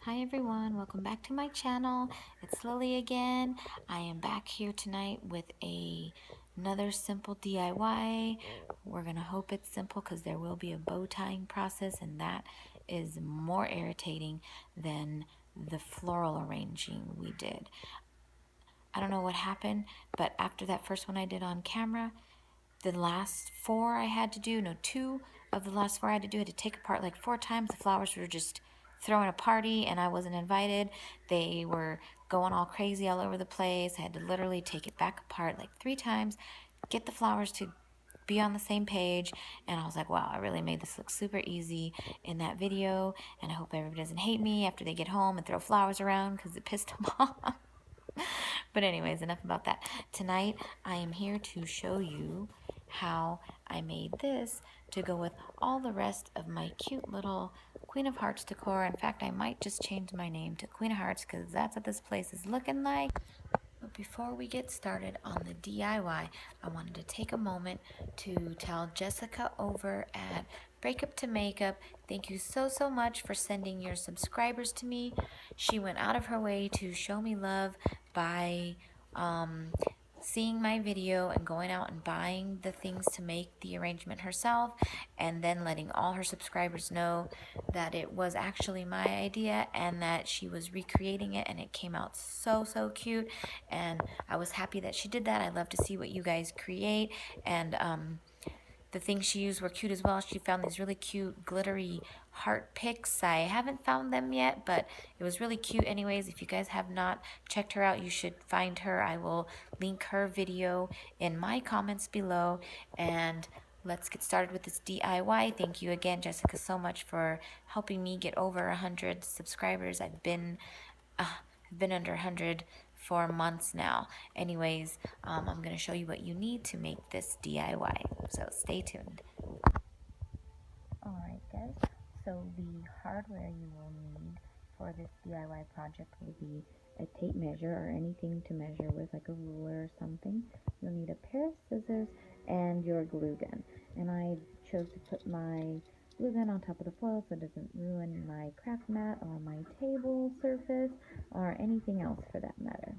Hi everyone, welcome back to my channel. It's Lily again. I am back here tonight with another simple DIY. We're gonna hope it's simple because there will be a bow tying process, and that is more irritating than the floral arranging we did. I don't know what happened, but after that first one I did on camera, the last four I had to do, no, two of the last four I had to do, I had to take apart like 4 times. The flowers were just throwing a party and I wasn't invited. They were going all crazy all over the place. I had to literally take it back apart like 3 times, get the flowers to be on the same page. And I was like, wow, I really made this look super easy in that video. And I hope everybody doesn't hate me after they get home and throw flowers around because it pissed them off. But anyways, enough about that. Tonight, I am here to show you how I made this to go with all the rest of my cute little Queen of Hearts decor. In fact, I might just change my name to Queen of Hearts because that's what this place is looking like. But before we get started on the DIY, I wanted to take a moment to tell Jessica over at Breakup to Makeup, thank you so much for sending your subscribers to me. She went out of her way to show me love by seeing my video and going out and buying the things to make the arrangement herself, and then letting all her subscribers know that it was actually my idea and that she was recreating it, and it came out so cute. And I was happy that she did that. I love to see what you guys create. And the things she used were cute as well. She found these really cute glittery heart picks. I haven't found them yet, but it was really cute anyways. If you guys have not checked her out, you should find her. I will link her video in my comments below. And let's get started with this DIY. Thank you again, Jessica, so much for helping me get over 100 subscribers. I've been under 100 for months now. Anyways, I'm going to show you what you need to make this DIY. So stay tuned. Alright guys, so the hardware you will need for this DIY project will be a tape measure or anything to measure with, like a ruler or something. You'll need a pair of scissors and your glue gun. And I chose to put my glue gun on top of the foil so it doesn't ruin my craft mat or my table surface or anything else for that matter.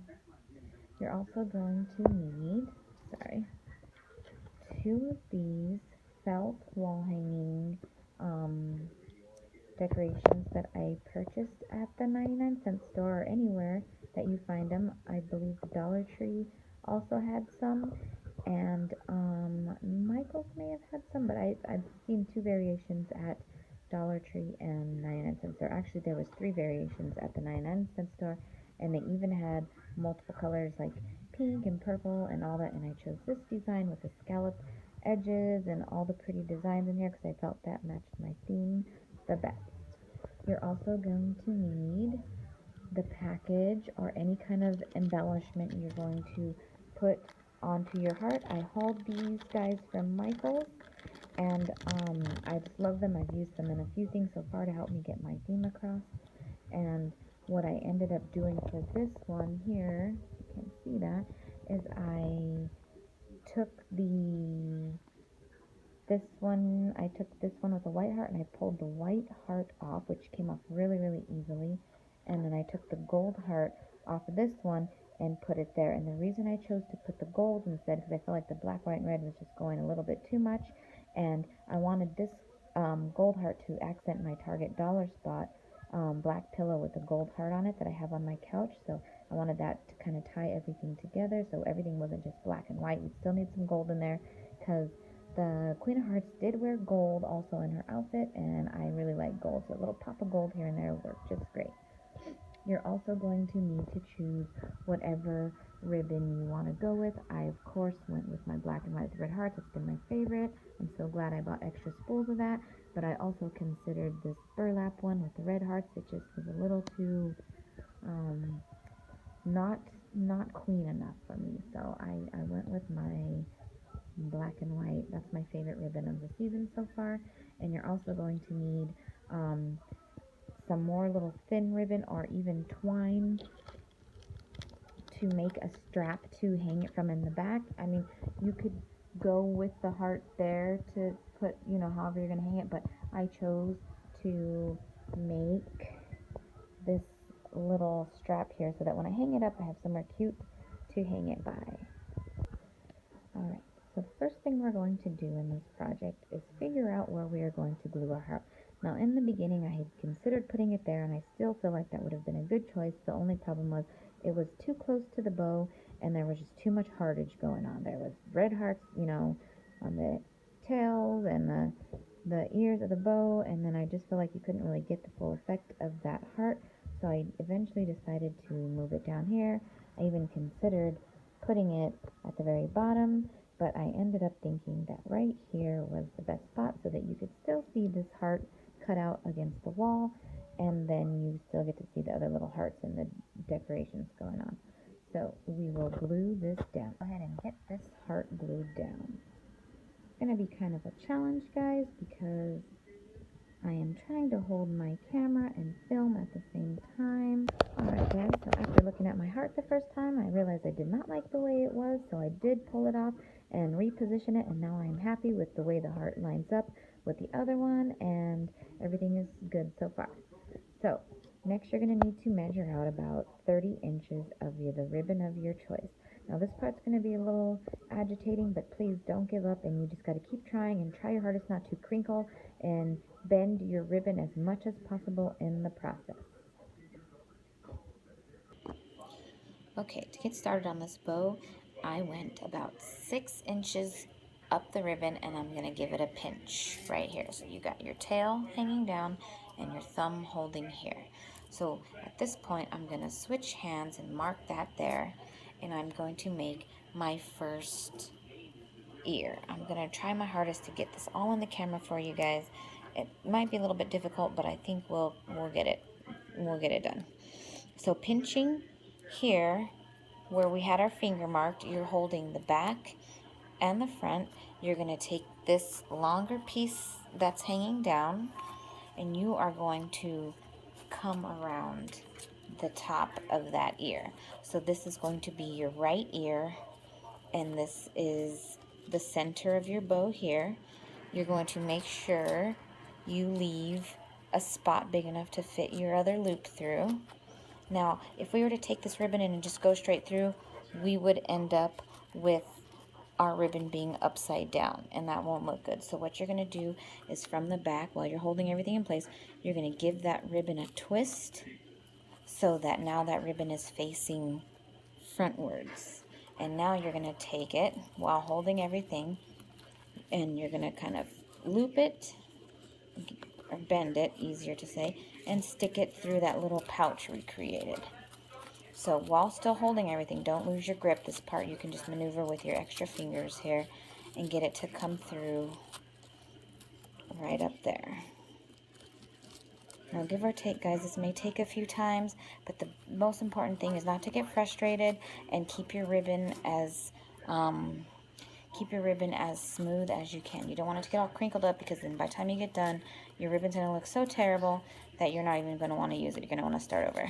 You're also going to need, two of these felt wall hanging decorations that I purchased at the 99-cent store or anywhere that you find them. I believe the Dollar Tree also had some, and Michael's may have had some, but I've seen two variations at Dollar Tree and 99-cent store. Actually, there was 3 variations at the 99-cent store, and they even had multiple colors like pink and purple and all that, and I chose this design with the scallop edges and all the pretty designs in here because I felt that matched my theme the best. You're also going to need the package or any kind of embellishment you're going to put onto your heart. I hauled these guys from Michael's, and I just love them. I've used them in a few things so far to help me get my theme across. And what I ended up doing for this one here, you can't see that, is I took this one with a white heart, and I pulled the white heart off, which came off really easily. And then I took the gold heart off of this one and put it there. And the reason I chose to put the gold instead, because I felt like the black, white, and red was just going a little bit too much. And I wanted this gold heart to accent my Target dollar spot black pillow with a gold heart on it that I have on my couch. So I wanted that to kind of tie everything together so everything wasn't just black and white. We still need some gold in there because the Queen of Hearts did wear gold also in her outfit, and I really like gold, so a little pop of gold here and there worked just great. You're also going to need to choose whatever ribbon you want to go with. I, of course, went with my black and white with red hearts. It's been my favorite. I'm so glad I bought extra spools of that, but I also considered this burlap one with the red hearts. It just was a little too not clean enough for me, so I went with my black and white. That's my favorite ribbon of the season so far. And you're also going to need some more little thin ribbon or even twine to make a strap to hang it from in the back. I mean, you could go with the heart there to put, however you're going to hang it, but I chose to make this little strap here so that when I hang it up, I have somewhere cute to hang it by. Alright, so the first thing we're going to do in this project is figure out where we are going to glue our heart. Now, in the beginning, I had considered putting it there, and I still feel like that would have been a good choice. The only problem was it was too close to the bow, and there was just too much heartage going on. There was red hearts, on the tails and the ears of the bow, and then I just feel like you couldn't really get the full effect of that heart, so I eventually decided to move it down here. I even considered putting it at the very bottom, but I ended up thinking that right here was the best spot so that you could still see this heart cut out against the wall, and then you still get to see the other little hearts and the decorations going on. So we will glue this down. Go ahead and get this heart glued down. It's going to be kind of a challenge, guys, because I am trying to hold my camera and film at the same time. Alright guys, so after looking at my heart the first time, I realized I did not like the way it was, so I did pull it off and reposition it, and now I'm happy with the way the heart lines up with the other one, and everything is good so far. So, next you're going to need to measure out about 30 inches of the ribbon of your choice. Now this part's going to be a little agitating, but please don't give up, and you just got to keep trying and try your hardest not to crinkle and bend your ribbon as much as possible in the process. Okay, to get started on this bow, I went about 6 inches up the ribbon, and I'm going to give it a pinch right here. So you got your tail hanging down and your thumb holding here. So at this point, I'm going to switch hands and mark that there, and I'm going to make my first ear. I'm going to try my hardest to get this all in the camera for you guys. It might be a little bit difficult, but I think we'll get it done. So pinching here where we had our finger marked, you're holding the back and the front. You're going to take this longer piece that's hanging down, and you are going to come around the top of that ear. So this is going to be your right ear, and this is the center of your bow here. You're going to make sure you leave a spot big enough to fit your other loop through. Now, if we were to take this ribbon in and just go straight through, we would end up with our ribbon being upside down, and that won't look good. So what you're going to do is from the back, while you're holding everything in place, you're going to give that ribbon a twist so that now that ribbon is facing frontwards. And now you're going to take it while holding everything, and you're going to kind of loop it, or bend it, easier to say, and stick it through that little pouch we created. So while still holding everything, don't lose your grip. This part you can just maneuver with your extra fingers here and get it to come through right up there. Now, give or take, guys, this may take a few times, but the most important thing is not to get frustrated and keep your ribbon as smooth as you can. You don't want it to get all crinkled up, because then by the time you get done, your ribbon's going to look so terrible that you're not even going to want to use it. You're going to want to start over.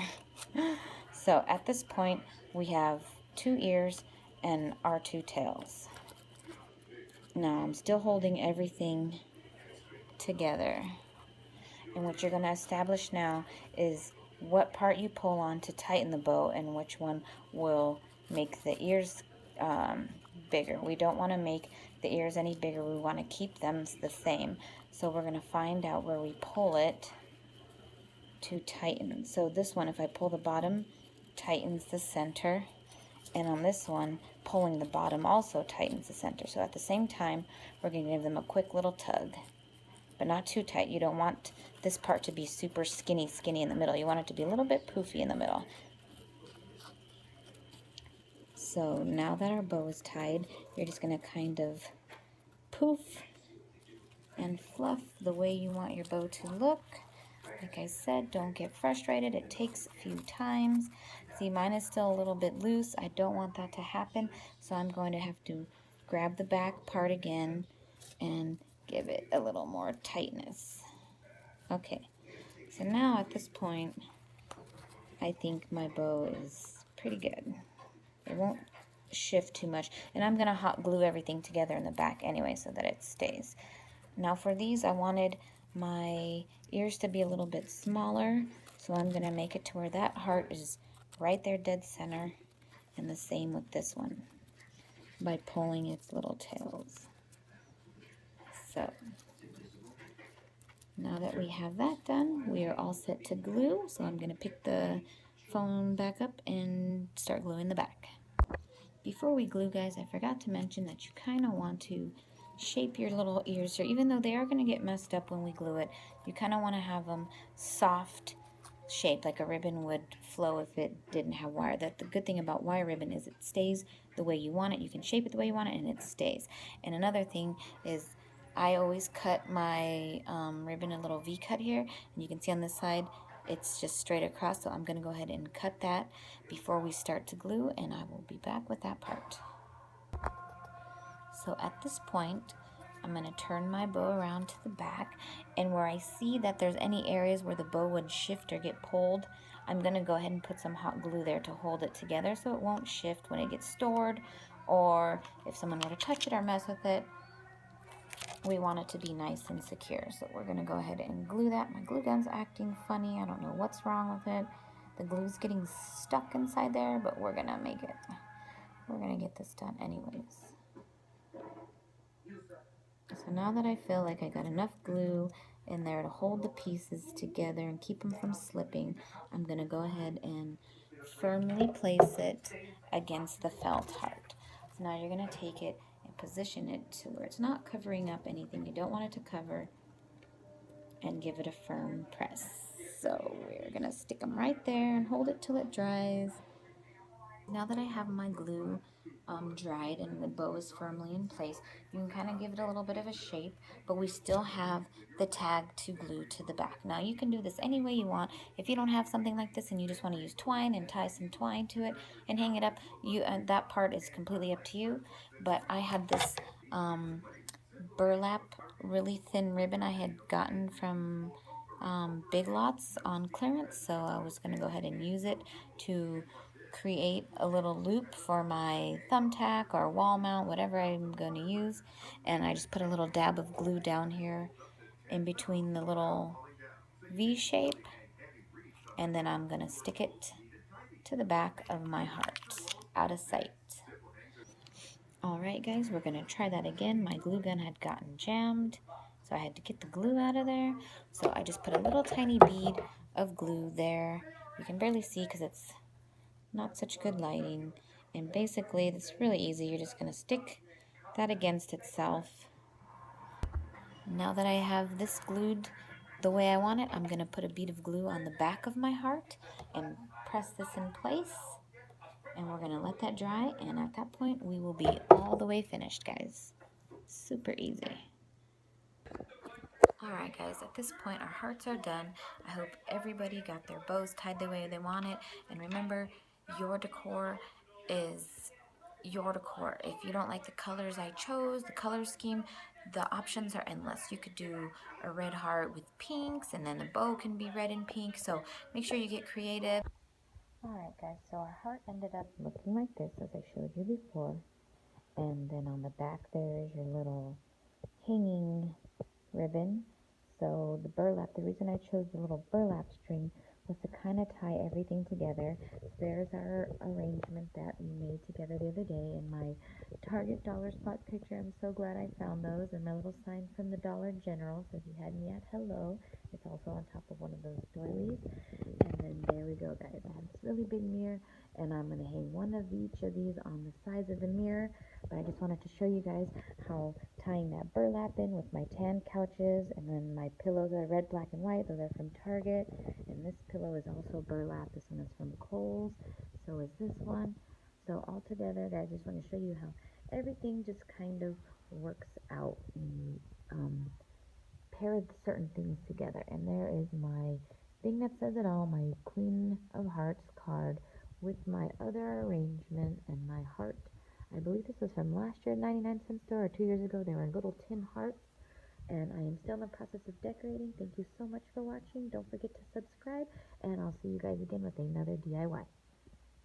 So at this point, we have 2 ears and our 2 tails. Now I'm still holding everything together. And what you're going to establish now is what part you pull on to tighten the bow and which one will make the ears bigger. We don't want to make the ears any bigger. We want to keep them the same. So we're going to find out where we pull it to tighten. So this one, if I pull the bottom, tightens the center. And on this one, pulling the bottom also tightens the center. So at the same time, we're going to give them a quick little tug, but not too tight. You don't want this part to be super skinny in the middle. You want it to be a little bit poofy in the middle. So now that our bow is tied, you're just going to kind of poof and fluff the way you want your bow to look. Like I said, don't get frustrated. It takes a few times. See, mine is still a little bit loose. I don't want that to happen, so I'm going to have to grab the back part again and give it a little more tightness. Okay, so now at this point, I think my bow is pretty good. It won't shift too much, and I'm going to hot glue everything together in the back anyway so that it stays. Now for these, I wanted my ears to be a little bit smaller, So I'm going to make it to where that heart is right there dead center, and the same with this one by pulling its little tails. So now that we have that done, we are all set to glue. So I'm going to pick the phone back up and start gluing the back. Before we glue, guys, I forgot to mention that you kind of want to shape your little ears. So even though they are going to get messed up when we glue it, you kind of want to have them soft shape, like a ribbon would flow if it didn't have wire. The good thing about wire ribbon is it stays the way you want it. You can shape it the way you want it, and it stays. And another thing is I always cut my ribbon a little V-cut here, and you can see on this side it's just straight across, so I'm going to go ahead and cut that before we start to glue, and I will be back with that part. So at this point, I'm going to turn my bow around to the back, and where I see that there's any areas where the bow would shift or get pulled, I'm going to go ahead and put some hot glue there to hold it together so it won't shift when it gets stored, or if someone were to touch it or mess with it, we want it to be nice and secure. So we're going to go ahead and glue that. My glue gun's acting funny. I don't know what's wrong with it. The glue's getting stuck inside there, but we're going to make it. We're going to get this done anyways. So now that I feel like I got enough glue in there to hold the pieces together and keep them from slipping, I'm going to go ahead and firmly place it against the felt heart. So now you're going to take it and position it to where it's not covering up anything you don't want it to cover, and give it a firm press. So we're going to stick them right there and hold it till it dries. Now that I have my glue dried and the bow is firmly in place, you can kind of give it a little bit of a shape, but we still have the tag to glue to the back. Now you can do this any way you want. If you don't have something like this and you just want to use twine and tie some twine to it and hang it up, that part is completely up to you. But I had this burlap, really thin ribbon I had gotten from Big Lots on clearance, so I was going to go ahead and use it to create a little loop for my thumbtack or wall mount, whatever I'm going to use. And I just put a little dab of glue down here in between the little V shape, and then I'm going to stick it to the back of my heart, out of sight. Alright guys, we're going to try that again. My glue gun had gotten jammed, so I had to get the glue out of there. So I just put a little tiny bead of glue there. You can barely see because it's not such good lighting. And basically, it's really easy. You're just going to stick that against itself. Now that I have this glued the way I want it, I'm going to put a bead of glue on the back of my heart and press this in place. And we're going to let that dry, and at that point, we will be all the way finished, guys. Super easy. Alright guys, at this point our hearts are done. I hope everybody got their bows tied the way they want it. And remember, your decor is your decor. If you don't like the colors I chose, the color scheme, the options are endless. You could do a red heart with pinks, and then the bow can be red and pink. So make sure you get creative. Alright guys, so our heart ended up looking like this, as I showed you before. And then on the back there is your little hanging ribbon. So the burlap, the reason I chose the little burlap string was to kind of tie everything together. There's our arrangement that we made together the other day in my Target dollar spot picture. I'm so glad I found those, and my little sign from the Dollar General. So if you hadn't yet, hello. It's also on top of one of those doilies. And then there we go, guys. I have this really big mirror, and I'm going to hang one of each of these on the sides of the mirror. But I just wanted to show you guys how tying that burlap in with my tan couches, and then my pillows are red, black, and white. Those are from Target. And this pillow is also burlap. This one is from Kohl's. So is this one. So all together, guys, I just want to show you how everything just kind of works out and pair certain things together. And there is my thing that says it all, my Queen of Hearts card with my other arrangement and my heart. I believe this was from last year at 99-cent store, or 2 years ago. They were in little tin hearts, and I am still in the process of decorating. Thank you so much for watching. Don't forget to subscribe, and I'll see you guys again with another DIY.